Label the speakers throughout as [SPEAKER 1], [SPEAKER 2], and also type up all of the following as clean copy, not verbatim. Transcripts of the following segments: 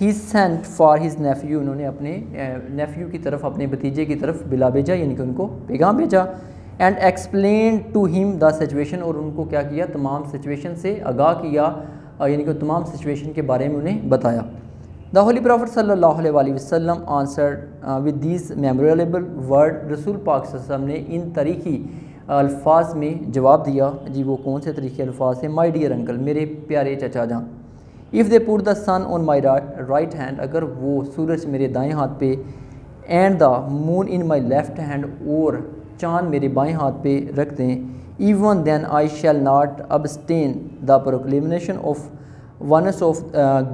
[SPEAKER 1] He sent for his nephew, انہوں نے اپنے نیفیو کی طرف، اپنے بھتیجے کی طرف بلا بھیجا، یعنی کہ ان کو پیغام بھیجا. اینڈ ایکسپلین ٹو ہم دا سچویشن، اور ان کو کیا کیا، تمام سچویشن سے آگاہ کیا، یعنی کہ تمام سچویشن کے بارے میں انہیں بتایا. دا ہولی پرافٹ صلی اللہ علیہ وسلم answered with these memorable word, رسول پاک صلی اللہ علیہ وسلم نے ان تاریخی الفاظ میں جواب دیا. جی وہ کون سے تاریخی الفاظ ہیں؟ مائی ڈیئر انکل، میرے پیارے چچا جان. If they put the sun on my right hand, اگر وہ سورج میرے دائیں ہاتھ پہ، and the moon in my left hand, اور چاند میرے بائیں ہاتھ پہ رکھ دیں، even then I shall not abstain the proclamation of oneness of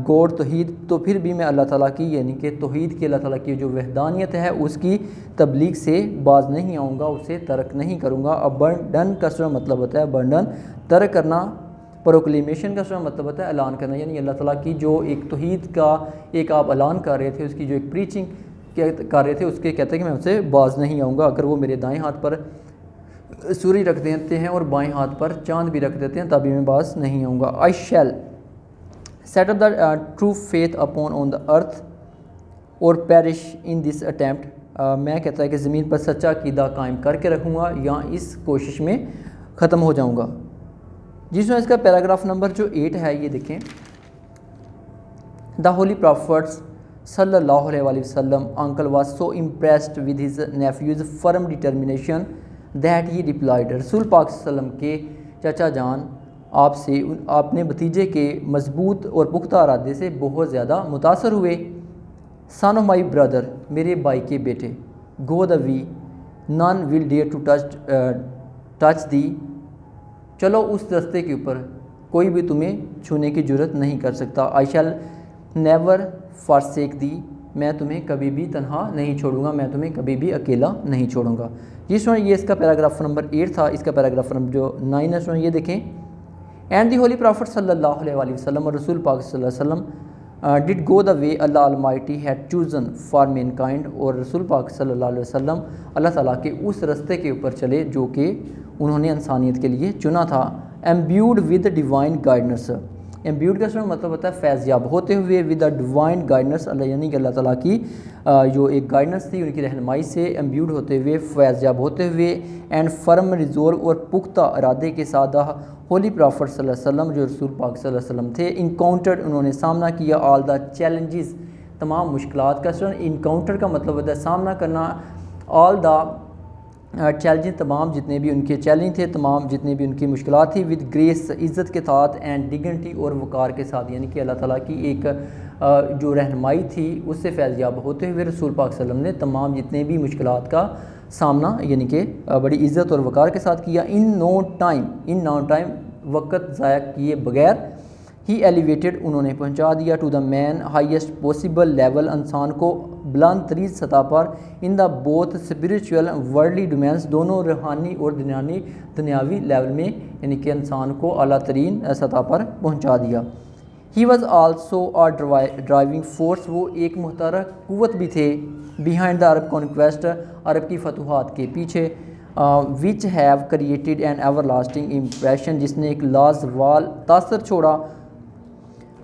[SPEAKER 1] God توحید، تو پھر بھی میں اللہ تعالیٰ کی، یعنی کہ توحید کی، اللہ تعالیٰ کی جو وحدانیت ہے اس کی تبلیغ سے باز نہیں آؤں گا، اسے ترک نہیں کروں گا. ابنڈن کا سورہ مطلب ہوتا ہے برڈن ترک کرنا، پروکلیمیشن کا سورہ مطلب ہوتا ہے اعلان کرنا، یعنی اللہ تعالیٰ کی جو ایک توحید کا ایک آپ اعلان کر رہے تھے، اس کی جو ایک پریچنگ کر رہے تھے، اس کے کہتے ہیں کہ میں اسے باز نہیں آؤں گا. اگر وہ میرے دائیں ہاتھ پر سورج رکھ دیتے ہیں اور بائیں ہاتھ پر چاند بھی رکھ دیتے ہیں تبھی میں باز نہیں آؤں گا. I shall set up the true faith upon on the earth اور پیرش ان دس اٹیمپٹ، میں کہتا ہے کہ زمین پر سچا عقیدہ قائم کر کے رکھوں گا یا اس کوشش میں ختم ہو جاؤں گا. جس میں اس کا پیراگراف نمبر جو 8 ہے یہ دیکھیں. دا ہولی پرافٹس صلی اللہ علیہ وسلم uncle was so impressed with his nephew's firm determination that he replied, رسول پاک صلی اللہ علیہ وسلم کے چچا جان آپ سے اپنے بھتیجے کے مضبوط اور پختہ ارادے سے بہت زیادہ متاثر ہوئے. سن آف مائی بردر، میرے بھائی کے بیٹے، گو دا وی نان ول ڈیئر ٹو ٹچ دی، چلو اس رستے کے اوپر کوئی بھی تمہیں چھونے کی جرت نہیں کر سکتا. آئی شیل نیور فارسیک دی، میں تمہیں کبھی بھی تنہا نہیں چھوڑوں گا، میں تمہیں کبھی بھی اکیلا نہیں چھوڑوں گا. جس میں یہ اس کا پیراگراف نمبر 8 تھا. اس کا پیراگراف نمبر جو 9 ہے اس میں یہ دیکھیں. اینڈ دی ہولی پرافٹ صلی اللہ علیہ وسلم، اور رسول پاک صلی اللہ علیہ وسلم did go the way Allah almighty had chosen for مین کائنڈ، اور رسول پاک صلی اللہ علیہ وسلم اللہ تعالیٰ کے اس رستے کے اوپر چلے جو کہ انہوں نے انسانیت کے لیے چنا تھا. ایمبیوڈ ود ڈیوائن گائیڈنس، ایمبیوڈ کا مطلب ہوتا ہے فیض یاب ہوتے ہوئے، ود دا ڈیوائن گائیڈنس، اللہ یعنی کہ اللہ تعالیٰ کی جو ایک گائیڈنس تھی ان کی رہنمائی سے ایمبیوڈ ہوتے ہوئے، فیض یاب ہوتے ہوئے. اینڈ فرم ریزولو، اور پختہ ارادے کے ساتھ ہولی پرافٹ صلی اللہ علیہ وسلم جو رسول پاک صلی اللہ علیہ وسلم تھے، انکاؤنٹرڈ، انہوں نے سامنا کیا، آل دا چیلنجز، تمام مشکلات کا. انکاؤنٹر کا مطلب ہوتا ہے سامنا کرنا، آل دا چیلنجز، تمام جتنے بھی ان کے چیلنج تھے، تمام جتنے بھی ان کی مشکلات تھی، ود گریس، عزت کے ساتھ، اینڈ ڈگنٹی، اور وقار کے ساتھ، یعنی کہ اللہ تعالیٰ کی ایک جو رہنمائی تھی اس سے فیض یاب ہوتے ہوئے رسول پاک صلی اللہ علیہ وسلم نے تمام جتنے بھی مشکلات کا سامنا یعنی کہ بڑی عزت اور وقار کے ساتھ کیا. ان نو ٹائم، وقت ضائع کیے بغیر، ہی ایلیویٹڈ، انہوں نے پہنچا دیا، to the main highest possible level, انسان کو بلند ترین سطح پر، in the both spiritual worldly domains, دونوں روحانی اور دنیاوی لیول میں، یعنی کہ انسان کو اعلیٰ ترین سطح پر پہنچا دیا. He was also a driving force, وہ ایک محرک قوت بھی تھے، بیہائنڈ دا عرب کانکویسٹ، عرب کی فتوحات کے پیچھے، which have created an ever lasting impression, جس نے ایک لازوال تاثر چھوڑا،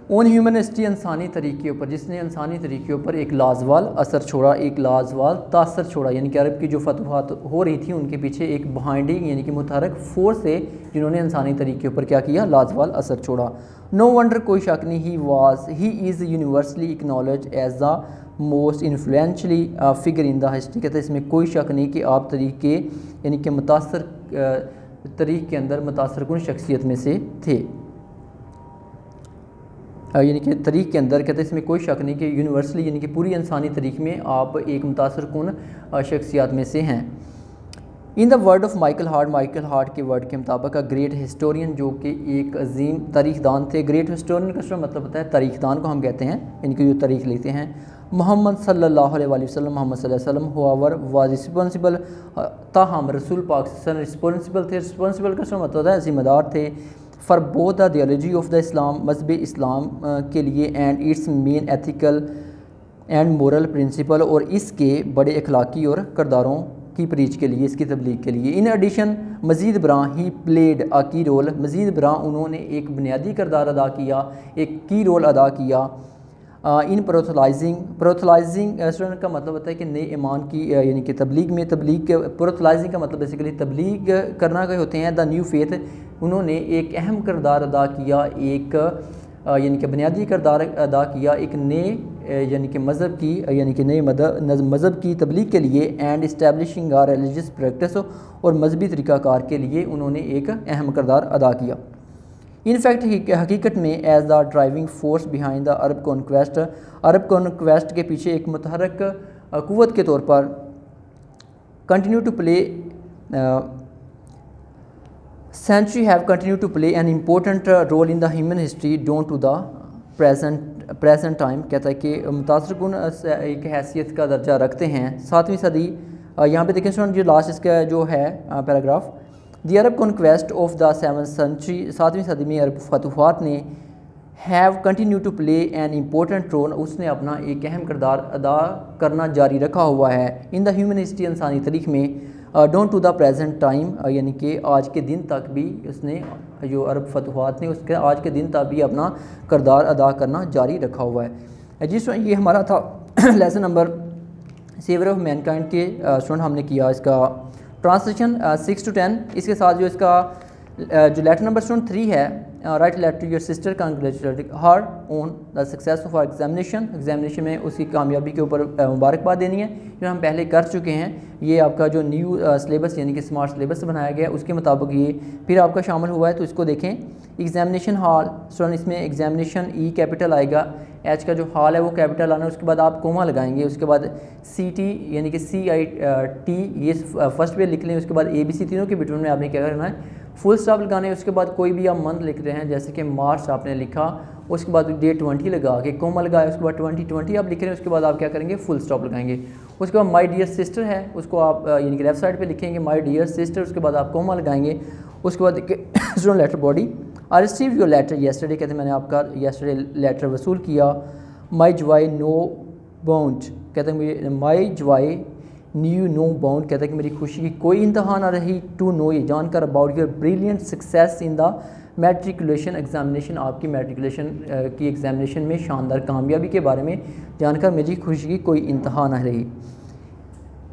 [SPEAKER 1] اون ہیومن ہسٹری، انسانی طریقے اوپر، جس نے انسانی طریقے اوپر ایک لازوال اثر چھوڑا، ایک لازوال تاثر چھوڑا، یعنی کہ عرب کی جو فتوحات ہو رہی تھیں ان کے پیچھے ایک بہائنڈنگ یعنی کہ متحرک فورس ہے جنہوں نے انسانی طریقے اوپر کیا کیا، لازوال اثر چھوڑا. نو ونڈر، کوئی شک نہیں، he is universally acknowledged as the most influentially figure in the history, کہتے ہیں اس میں کوئی شک نہیں کہ آپ طریقے یعنی کہ متاثر تاریخ کے اندر متاثر کن شخصیت میں سے تھے، یعنی کہ تاریخ کے اندر، کہتے ہیں اس میں کوئی شک نہیں کہ یونیورسلی یعنی کہ پوری انسانی تاریخ میں آپ ایک متاثر کن شخصیات میں سے ہیں. In the word of Michael Hart کے ورڈ کے مطابق، گریٹ ہسٹورین، جو کہ ایک عظیم تاریخ دان تھے. گریٹ ہسٹورین کا مطلب ہوتا ہے تاریخ دان کو ہم کہتے ہیں، یعنی کہ جو تاریخ لیتے ہیں. محمد صلی اللہ علیہ وسلم، محمد صلی اللہ علیہ وسلم، ہواور واز رسپانسبل، تاہم رسول پاک صلی اللہ علیہ وسلم رسپانسبل تھے. رسپانسبل کا مطلب ہوتا ہے ذمہ دار تھے، for both the ideology of the Islam, مذہب اسلام کے لیے، and its main ethical and moral principle, اور اس کے بڑے اخلاقی اور کرداروں کی پریچ کے لیے، اس کی تبلیغ کے لیے. ان ایڈیشن، مزید براں، ہی پلیڈ اے کی رول، مزید براں انہوں نے ایک بنیادی کردار ادا کیا، ایک کی رول ادا کیا، ان پروتھلائزنگ اسٹوڈنٹ کا مطلب ہوتا ہے کہ نئے ایمان کی یعنی کہ تبلیغ میں پروتھلائزنگ کا مطلب بیسیکلی تبلیغ کرنا کے ہوتے ہیں. دا نیو فیتھ انہوں نے ایک اہم کردار ادا کیا, ایک یعنی کہ بنیادی کردار ادا کیا ایک نئے یعنی کہ مذہب کی یعنی کہ نئے مذہب کی تبلیغ کے لیے. And establishing a religious practice اور مذہبی طریقہ کار کے لیے انہوں نے ایک اہم کردار ادا کیا. ان فیکٹ حقیقت میں as the driving force behind the Arab conquest کے پیچھے ایک متحرک قوت کے طور پر continue to play century have continued to play an important role in the human history down to the present time. کہتا ہے کہ متاثر کن ایک حیثیت کا درجہ رکھتے ہیں. 7ویں صدی یہاں پہ دیکھیں جو لاسٹ اس کا جو ہے paragraph, the Arab conquest of the 7th century 7ویں صدی میں عرب فتوحات نے have continue to play an important role, اس نے اپنا ایک اہم کردار ادا کرنا جاری رکھا ہوا ہے. ان دا ہیومن ہسٹری انسانی تاریخ میں down to the present time یعنی کہ آج کے دن تک بھی اس نے جو عرب فتوحات نے اس کے آج کے دن تک بھی اپنا کردار ادا کرنا جاری رکھا ہوا ہے. جس یہ ہمارا تھا lesson number seven of mankind کے اسٹوڈنٹ ہم نے کیا اس کا ٹرانسلیشن 6 to 10. اس کے ساتھ جو اس کا جو لیٹر نمبر اسٹوڈنٹ 3 ہے, write letter to your sister congratulating her on the success of our examination میں اس کی کامیابی کے اوپر مبارکباد دینی ہے جو ہم پہلے کر چکے ہیں. یہ آپ کا جو نیو سلیبس یعنی کہ اسمارٹ سلیبس بنایا گیا ہے اس کے مطابق یہ پھر آپ کا شامل ہوا ہے, تو اس کو دیکھیں. ایگزامینیشن ہال اسٹوڈنٹ اس میں ایگزامینیشن ای کیپٹل آئے گا, ایچ کا جو ہال ہے وہ کیپٹل آنا ہے, اس کے بعد آپ کوما لگائیں گے, اس کے بعد سی ٹی یعنی کہ CIT یہ فرسٹ پہ لکھ لیں. اس کے بعد ABC تینوں کے بٹوین میں آپ نے کیا کرنا ہے فل اسٹاپ لگانے ہیں. اس کے بعد کوئی بھی آپ منتھ لکھ رہے ہیں جیسے کہ مارچ آپ نے لکھا, اس کے بعد ڈیٹ 20 لگا کے کوما لگایا, اس کے بعد 2020 آپ لکھ رہے ہیں, اس کے بعد آپ کیا کریں گے فل اسٹاپ لگائیں گے. اس کے بعد مائی ڈیئر سسٹر ہے اس کو آپ یعنی کہ لیفٹ سائڈ پہ لکھیں گے مائی ڈیئر سسٹر, اس کے بعد آپ کوما لگائیں گے. اس کے بعد student letter body I receive your letter yesterday, کہتے ہیں میں نے آپ کا یسٹرڈے لیٹر وصول کیا. مائی جوائے نو باؤنڈ, کہتے ہیں مائی جوائے نیو نو باؤنڈ, کہتا ہے کہ میری خوشی کی کوئی انتہا نہ رہی. ٹو نو یہ جان کر about your brilliant success in the matriculation examination, آپ کی میٹریکولیشن کی ایگزامینیشن میں شاندار کامیابی کے بارے میں جان کر میری خوشی کی کوئی انتہا نہ رہی.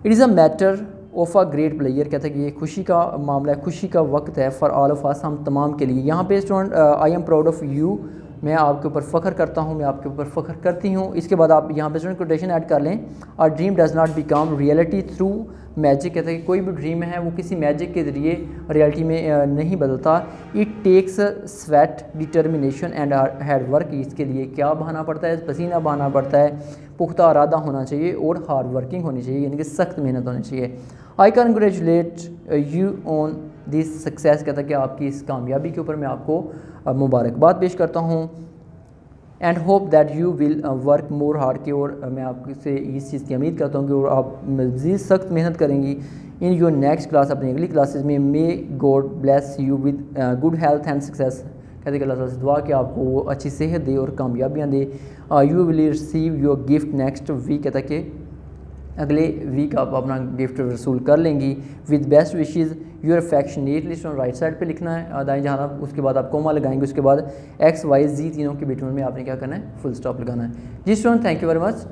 [SPEAKER 1] It is a matter of a great player, کہتا ہے کہ یہ خوشی کا معاملہ ہے, خوشی کا وقت ہے فار آل آف اس, ہم تمام کے لیے. یہاں پہ student I am proud of you, میں آپ کے اوپر فخر کرتا ہوں, میں آپ کے اوپر فخر کرتی ہوں. اس کے بعد آپ یہاں پہ اسٹوڈنٹ کوٹیشن ایڈ کر لیں. Our dream does not become reality through magic, کہتا ہے کہ کوئی بھی ڈریم ہے وہ کسی میجک کے ذریعے ریئلٹی میں نہیں بدلتا. It takes sweat determination and hard work, اس کے لیے کیا بہانا پڑتا ہے, پسینہ بہانا پڑتا ہے, پختہ ارادہ ہونا چاہیے اور ہارڈ ورکنگ ہونی چاہیے یعنی کہ سخت محنت ہونی چاہیے. I congratulate you on this success, کہتا ہے کہ آپ کی اس کامیابی کے اوپر میں آپ کو مبارکباد پیش کرتا ہوں. And hope that you will work more hard, کی اور میں آپ سے اس چیز کی امید کرتا ہوں کہ اور آپ مزید سخت محنت کریں گی ان یور نیکسٹ کلاس, اپنی اگلی کلاسز میں. May God bless you with good health and success, کہتے ہیں کہ اللہ تعالیٰ سے دعا کہ آپ کو وہ اچھی صحت دے اور کامیابیاں دے. You will receive your gift next week, کہتا ہے کہ اگلے ویک آپ اپنا گفٹ رسول کر لیں گی. With best wishes your affectionately, right side پہ لکھنا ہے دائیں جہاں, اس کے بعد آپ کوما لگائیں گے, اس کے بعد XYZ تینوں کے بٹوین میں آپ نے کیا کرنا ہے فل اسٹاپ لگانا ہے. جی student thank you very much.